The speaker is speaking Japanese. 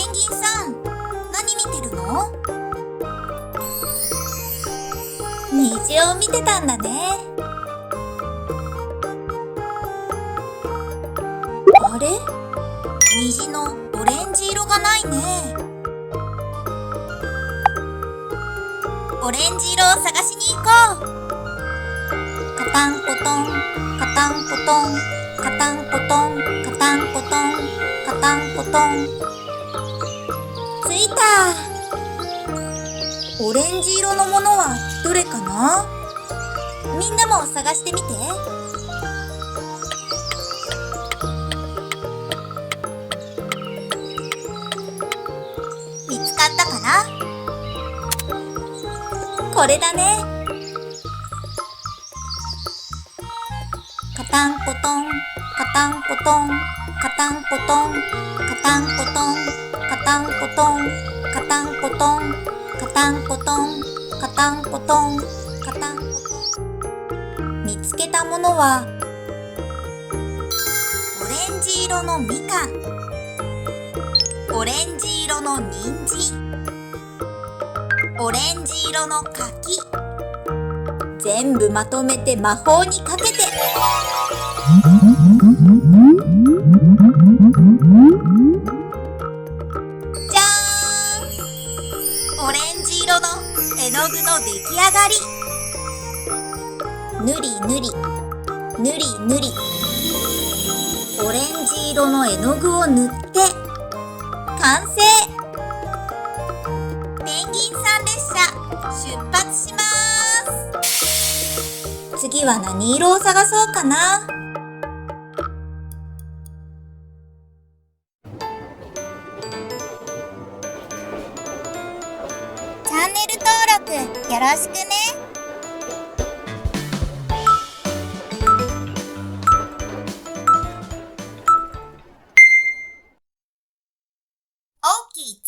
ンギンさん、何見てるの？虹を見てたんだね。あれ？虹のオレンジ色がないね。オレンジ色を探しに行こう。カタンコトン、カタンコトン、カタンコトン、カタンコトン、カタンコトン。ついた。オレンジ色のものはどれかな？みんなも探してみて。見つかったかな？これだね。カタンコトン、カタンコトン、カタンコトン、カタンコトン、カタンコトン、カタンコトン、カタンコトン、カタンコトン、カタンコトン。見つけたものはオレンジ色のみかん、オレンジ色の人参、オレンジ色の柿。全部まとめて魔法にかけて。じゃーん！オレンジ色の絵の具の出来上がり。ぬりぬり、ぬりぬり。オレンジ色の絵の具を塗って完成。ペンギンさん列車出発します。次は何色を探そうかな。チャンネル登録よろしくね。オーキッズ